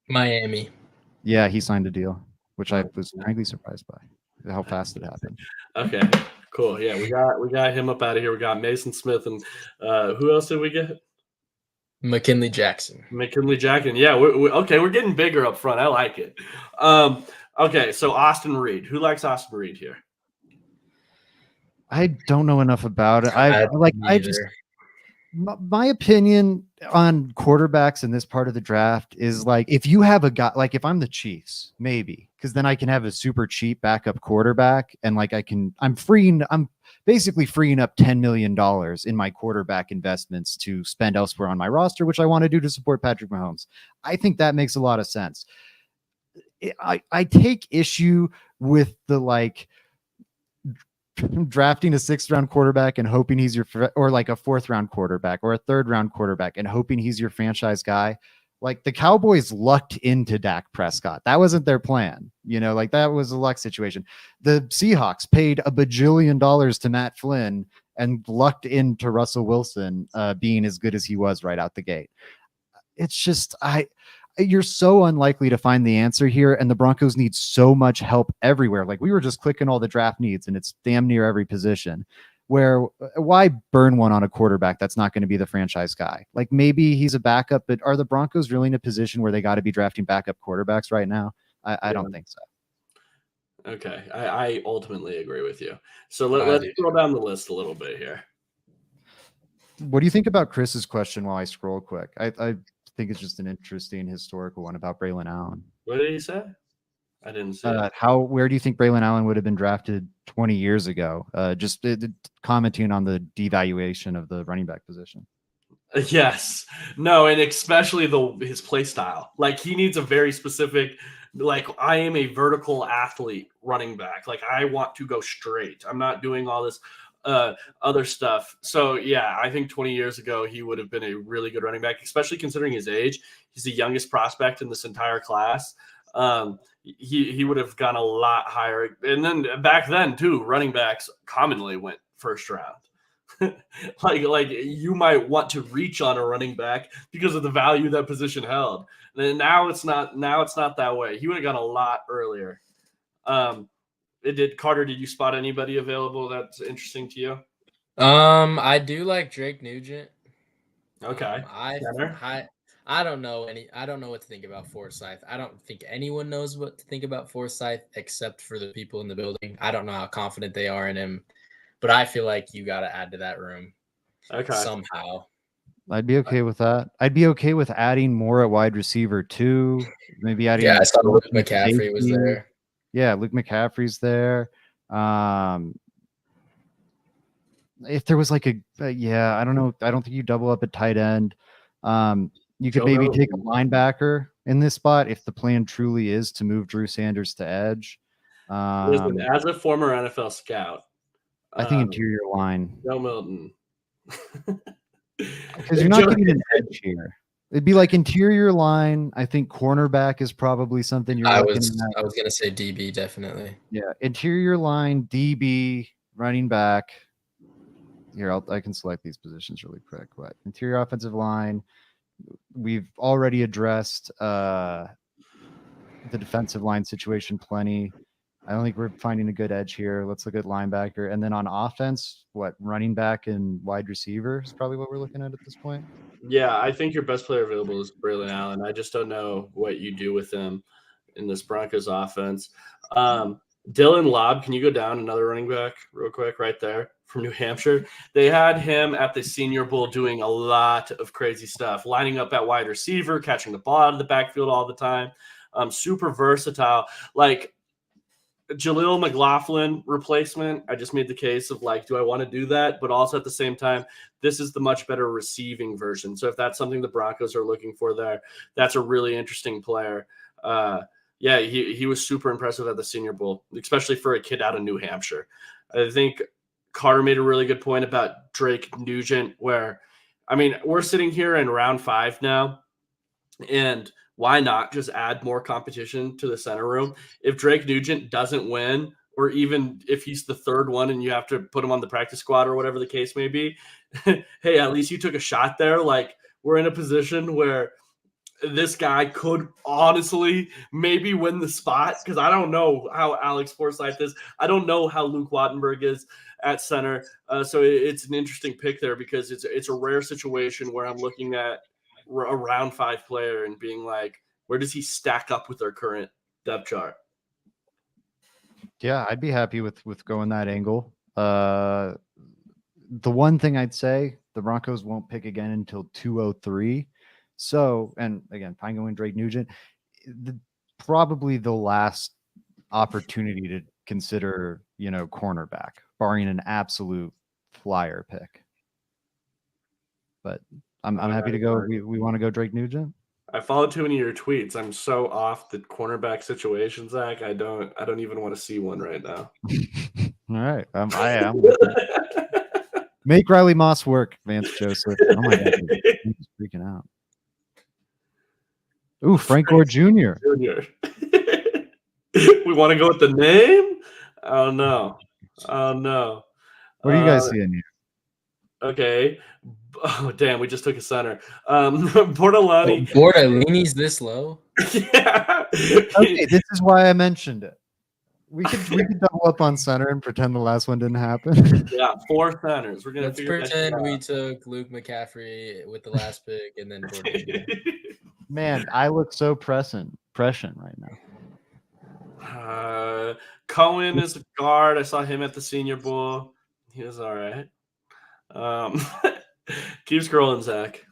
Miami. Yeah, he signed a deal, which I was frankly surprised by how fast it happened. Okay. Cool. Yeah, we got him up out of here. We got Mason Smith and who else did we get? McKinley Jackson. McKinley Jackson. Yeah, okay. We're getting bigger up front. I like it. Okay, so Austin Reed. Who likes Austin Reed here? I don't know enough about it. My opinion on quarterbacks in this part of the draft is like, if you have a guy, like if I'm the Chiefs, maybe, because then I can have a super cheap backup quarterback and like I'm basically freeing up $10 million in my quarterback investments to spend elsewhere on my roster, which I want to do to support Patrick Mahomes. I think that makes a lot of sense. I take issue with the like drafting a 6th round quarterback and hoping he's or like a 4th round quarterback or a 3rd round quarterback and hoping he's your franchise guy. Like the Cowboys lucked into Dak Prescott. That wasn't their plan. Like that was a luck situation. The Seahawks paid $1 bajillion to Matt Flynn and lucked into Russell Wilson being as good as he was right out the gate. It's just, you're so unlikely to find the answer here, and the Broncos need so much help everywhere. Like we were just clicking all the draft needs, and it's damn near every position. Why burn one on a quarterback that's not going to be the franchise guy? Like maybe he's a backup, but are the Broncos really in a position where they got to be drafting backup quarterbacks right now? I don't think so. Okay, I ultimately agree with you. So let's scroll down the list a little bit here. What do you think about Chris's question while I scroll quick? I think it's just an interesting historical one about Braylon Allen. What did he say? I didn't see it. Where do you think Braylon Allen would have been drafted 20 years ago? Just commenting on the devaluation of the running back position. Yes. No, and especially his play style. Like he needs a very specific, like I am a vertical athlete running back. Like I want to go straight. I'm not doing all this other stuff. So yeah, I think 20 years ago he would have been a really good running back, especially considering his age. He's the youngest prospect in this entire class. He would have gone a lot higher. And then back then too, running backs commonly went first round. like you might want to reach on a running back because of the value that position held. And now it's not that way. He would have gone a lot earlier. Carter, did you spot anybody available that's interesting to you? I do like Drake Nugent. Okay. I don't know what to think about Forsyth. I don't think anyone knows what to think about Forsyth except for the people in the building. I don't know how confident they are in him, but I feel like you got to add to that room. Okay. Somehow. I'd be okay with that. I'd be okay with adding more at wide receiver too. Maybe adding. Yeah, I saw Luke McCaffrey was there. Yeah, Luke McCaffrey's there. If there was like I don't know. I don't think you double up at tight end. You could maybe take a linebacker in this spot if the plan truly is to move Drew Sanders to edge. Listen, as a former NFL scout, I think interior line. Joe Milton. Because you're not getting an edge here. It'd be like interior line. I think cornerback is probably something you're looking at. I was going to say DB, definitely. Yeah, interior line, DB, running back. Here, I can select these positions really quick. What? Interior offensive line. We've already addressed the defensive line situation plenty. I don't think we're finding a good edge here. Let's look at linebacker. And then on offense, running back and wide receiver is probably what we're looking at this point. Yeah, I think your best player available is Braylon Allen. I just don't know what you do with him in this Broncos offense. Dylan Lobb, can you go down another running back real quick right there from New Hampshire? They had him at the Senior Bowl doing a lot of crazy stuff, lining up at wide receiver, catching the ball out of the backfield all the time. Super versatile. Like Jaleel McLaughlin replacement, I just made the case of like, do I want to do that? But also at the same time, this is the much better receiving version. So if that's something the Broncos are looking for there, that's a really interesting player. Yeah, he was super impressive at the Senior Bowl, especially for a kid out of New Hampshire. I think Carter made a really good point about Drake Nugent, where, I mean, we're sitting here in round 5 now, and why not just add more competition to the center room? If Drake Nugent doesn't win, or even if he's the 3rd one and you have to put him on the practice squad or whatever the case may be, hey, at least you took a shot there. Like, we're in a position where this guy could honestly maybe win the spot because I don't know how Alex Forsyth is. I don't know how Luke Wattenberg is at center. So it's an interesting pick there because it's a rare situation where I'm looking at a round 5 player and being like, where does he stack up with our current depth chart? Yeah, I'd be happy with going that angle. The one thing I'd say, the Broncos won't pick again until 203. So, and again, fine going Drake Nugent, probably the last opportunity to consider, cornerback, barring an absolute flyer pick. But I'm happy to go. We want to go Drake Nugent. I followed too many of your tweets. I'm so off the cornerback situation, Zach. I don't even want to see one right now. All right, I am. Make Riley Moss work, Vance Joseph. Oh my God, he's freaking out. Ooh, Frank Gore Jr. We want to go with the name? Oh no. What are you guys seeing here? Okay. Oh damn, we just took a center. Bortolani. Bortolini's this low? Yeah. Okay, this is why I mentioned it. We could double up on center and pretend the last one didn't happen. Yeah, 4 centers. We're gonna Let's pretend we took Luke McCaffrey with the last pick and then Bortolini. Man, I look so prescient right now. Cohen is a guard. I saw him at the Senior Bowl. He was all right. Keep scrolling, Zach.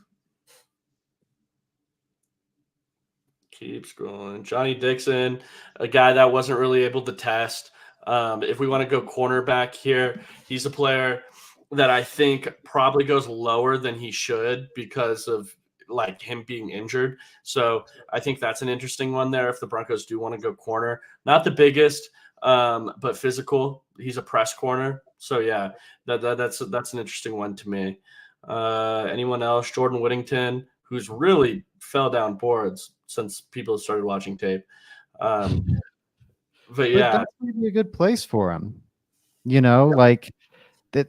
Keep scrolling. Johnny Dixon, a guy that wasn't really able to test. If we want to go cornerback here, he's a player that I think probably goes lower than he should because of like him being injured. So I think that's an interesting one there. If the Broncos do want to go corner, not the biggest, but physical. He's a press corner. So yeah, that's an interesting one to me. Anyone else? Jordan Whittington, who's really fell down boards since people started watching tape. But yeah, that's maybe a good place for him. Like that.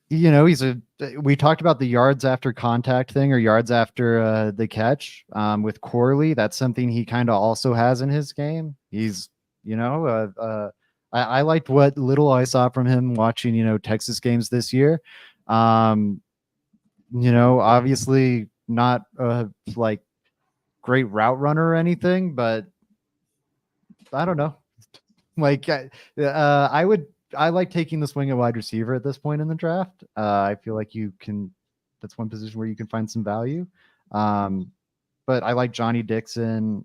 We talked about the yards after contact thing or yards after the catch with Corley. That's something he kind of also has in his game. He's, I liked what little I saw from him watching, Texas games this year. Obviously not like great route runner or anything, but I don't know. Like I like taking the swing at wide receiver at this point in the draft. I feel like that's one position where you can find some value. But I like Johnny Dixon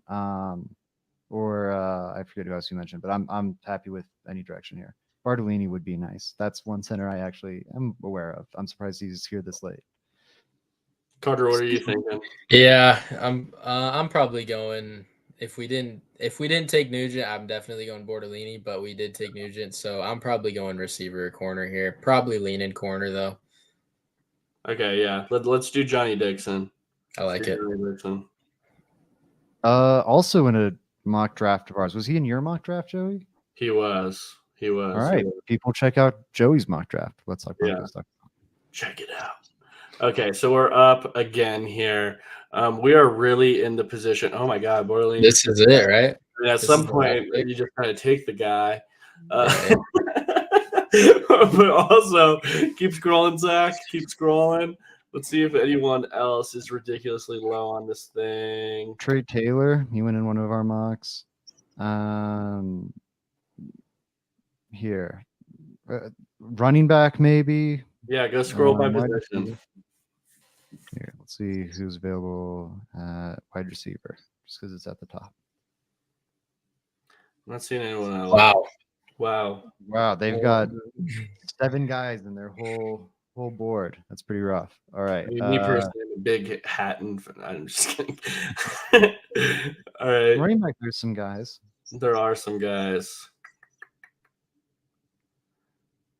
or I forget who else you mentioned, but I'm happy with any direction here. Bartolini would be nice. That's one center I actually am aware of. I'm surprised he's here this late. Carter, what are you thinking? Yeah, I'm probably going. If we didn't take Nugent, I'm definitely going Bortolini, but we did take Nugent, so I'm probably going receiver corner here. Probably leaning corner though. Okay, yeah. Let's do Johnny Dixon. I like it. Also in a mock draft of ours. Was he in your mock draft, Joey? He was. All right. People check out Joey's mock draft. Let's talk Broncos. Yeah. Check it out. Okay, so we're up again here. We are really in the position. Oh my God, Bortolini. This is it, right? At some point, you just kind of take the guy. But also, keep scrolling, Zach. Keep scrolling. Let's see if anyone else is ridiculously low on this thing. Trey Taylor, he went in one of our mocks. Here, running back maybe. Yeah, go scroll by position. Here, let's see who's available at wide receiver, just because it's at the top. I'm not seeing anyone else. Wow! They've got 7 guys in their whole board. That's pretty rough. All right. Me personally, a big hat and I'm just kidding. All right. Running back, there's some guys. There are some guys.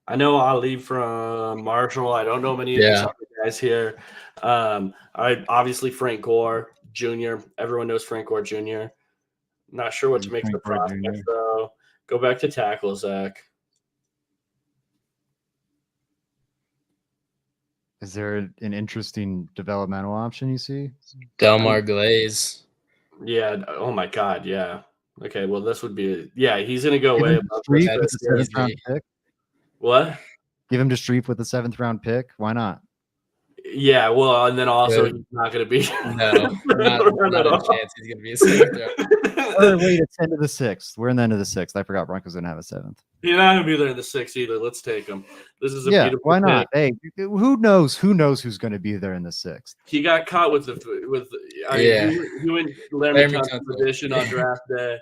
I know Ali from Marshall. I don't know many of these other guys here. Obviously Frank Gore Jr. Everyone knows Frank Gore Jr. Not sure what to make of the prospect though. Go back to tackle, Zach. Is there an interesting developmental option you see? Delmar Glaze. Yeah. Oh my God. Yeah. Okay. Well, this would be. Yeah, he's gonna go Give way him to above Streep That's with this. the seventh easy. round pick. What? Give him to Streep with the 7th round pick. Why not? Yeah. Well, and then also Good. he's not gonna be. No, not a chance. He's gonna be a 7th round. Or wait, it's end of the 6th. We're in the end of the 6th. I forgot Broncos didn't have a 7th. He's not gonna be there in the 6th either. Let's take him. This is a Yeah, beautiful why not? pick. Hey, who knows? Who knows who's going to be there in the 6th? He got caught with Yeah. he went Larry Laramie Tunsil Tunsil. edition on draft day,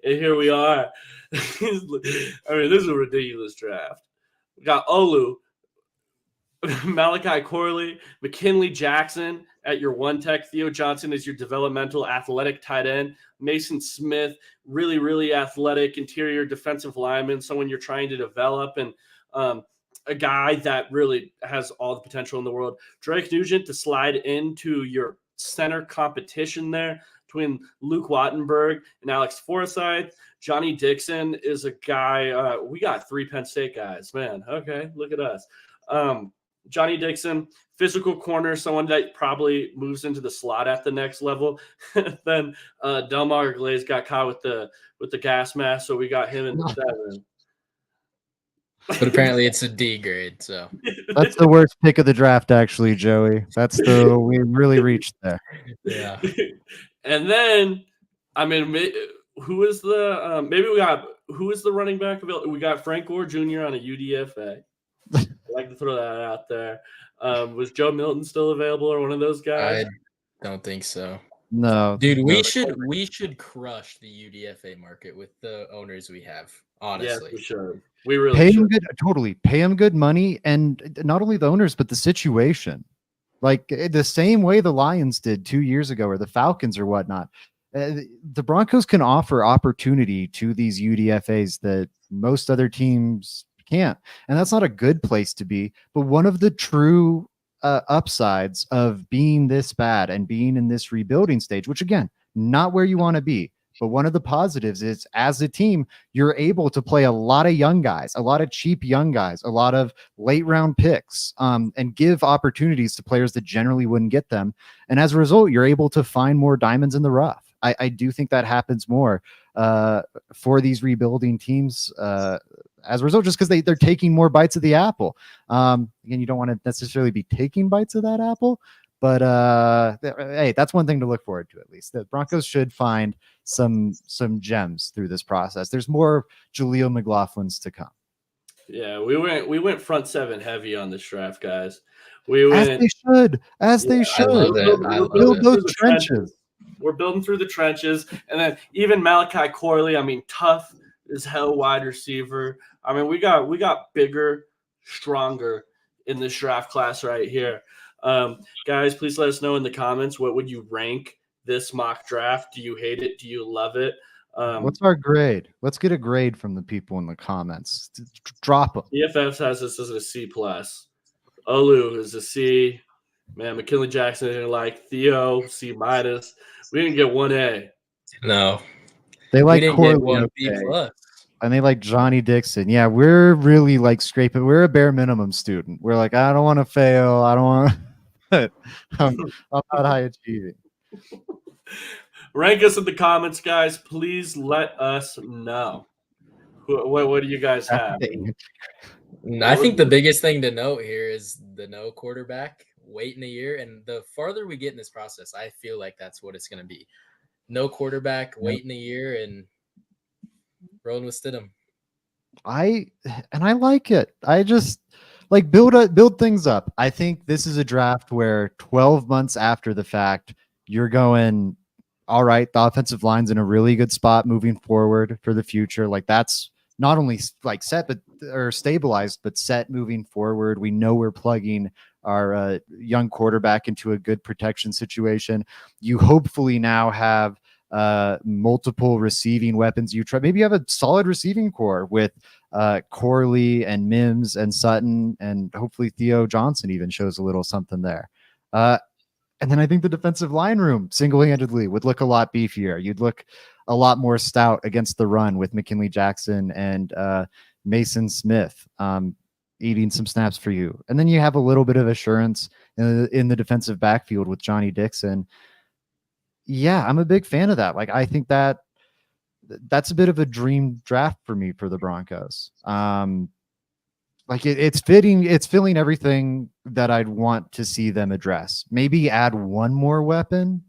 and here we are. I mean, this is a ridiculous draft. We got Olu, Malachi Corley, McKinley Jackson at your one tech. Theo Johnson is your developmental athletic tight end. Mason Smith, really, really athletic interior defensive lineman, someone you're trying to develop, and a guy that really has all the potential in the world. Drake Nugent to slide into your center competition there between Luke Wattenberg and Alex Forsyth. Johnny Dixon is a guy. We got 3 Penn State guys, man. Okay, look at us. Johnny Dixon, physical corner, someone that probably moves into the slot at the next level. Then Delmar Glaze got caught with the gas mask, so we got him in the 7. But apparently it's a D grade, so That's the worst pick of the draft, actually, Joey. We really reached there. yeah. And then, I mean, who is the who is the running back available? We got Frank Gore Jr. on a UDFA. I'd like to throw that out there. Was Joe Milton still available, or one of those guys? I don't think so. No, Dude, no. we should crush the UDFA market with the owners we have. Honestly, Yes, we should. We really Pay him should. good, totally. Pay him good money, and not only the owners, but the situation. Like the same way the Lions did 2 years ago, or the Falcons or whatnot. The Broncos can offer opportunity to these UDFAs that most other teams can't, and that's not a good place to be. But one of the true upsides of being this bad and being in this rebuilding stage, which again, not where you want to be, but one of the positives is as a team, you're able to play a lot of young guys, a lot of cheap young guys, a lot of late round picks, and give opportunities to players that generally wouldn't get them. And as a result, you're able to find more diamonds in the rough. I do think that happens more for these rebuilding teams as a result, just because they're taking more bites of the apple. Again, you don't want to necessarily be taking bites of that apple, but hey, that's one thing to look forward to. At least the Broncos should find some gems through this process. There's more Jaleel McLaughlin's to come. Yeah, we went front 7 heavy on this draft, guys. We went as they should. I love it. Build those trenches. We're building through the trenches, and then even Malachi Corley. I mean, tough as hell wide receiver. I mean, we got bigger, stronger in this draft class right here. Guys, please let us know in the comments, what would you rank this mock draft? Do you hate it? Do you love it? What's our grade? Let's get a grade from the people in the comments. Drop them. EFF has this as a C+. Olu is a C. Man, McKinley Jackson didn't like. Theo, C-. We didn't get 1A. No. They like we didn't Corley, get 1 okay. B+. And they like Johnny Dixon. Yeah, we're really like scraping. We're a bare minimum student. We're like, I don't want to fail. I don't want to. I'm not high achieving. Rank us in the comments, guys. Please let us know. What do you guys have? I think the biggest thing to note here is the no quarterback, wait in a year. And the farther we get in this process, I feel like that's what it's going to be. No quarterback, wait in a year, and rolling with Stidham. I like it. I just like build things up. I think this is a draft where 12 months after the fact, you're going, all right, the offensive line's in a really good spot moving forward for the future. Like that's not only like set, or stabilized, but set moving forward. We know we're plugging our young quarterback into a good protection situation. You hopefully now have multiple receiving weapons. Maybe you have a solid receiving core with Corley and Mims and Sutton, and hopefully Theo Johnson even shows a little something there. And then I think the defensive line room single-handedly would look a lot beefier. You'd look a lot more stout against the run with McKinley Jackson and Mason Smith. eating some snaps for you. And then you have a little bit of assurance in the defensive backfield with Johnny Dixon. Yeah, I'm a big fan of that. Like, I think that's a bit of a dream draft for me for the Broncos. Like it's filling everything that I'd want to see them address. Maybe add one more weapon,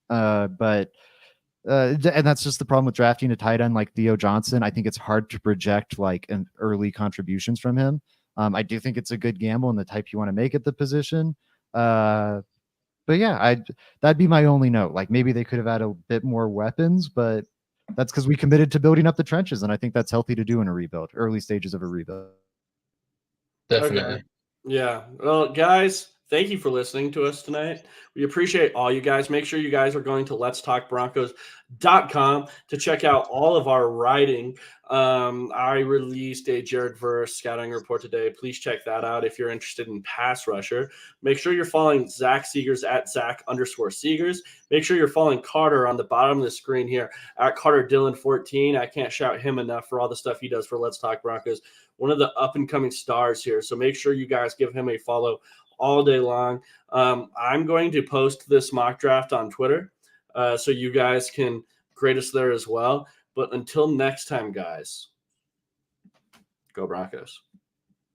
but and that's just the problem with drafting a tight end like Theo Johnson. I think it's hard to project like an early contributions from him. I do think it's a good gamble and the type you want to make at the position. But yeah, that'd be my only note. Like maybe they could have had a bit more weapons, but that's because we committed to building up the trenches, and I think that's healthy to do in a rebuild, early stages of a rebuild. Definitely. Okay. Yeah. Well, guys, thank you for listening to us tonight. We appreciate all you guys. Make sure you guys are going to letstalkbroncos.com to check out all of our writing. I released a Jared Verse scouting report today. Please check that out if you're interested in pass rusher. Make sure you're following Zach Seegers at Zach_Seegers. Make sure you're following Carter on the bottom of the screen here at Carter Dillon 14. I can't shout him enough for all the stuff he does for Let's Talk Broncos. One of the up-and-coming stars here. So make sure you guys give him a follow all day long. I'm going to post this mock draft on Twitter so you guys can grade us there as well. But until next time, guys, go Broncos.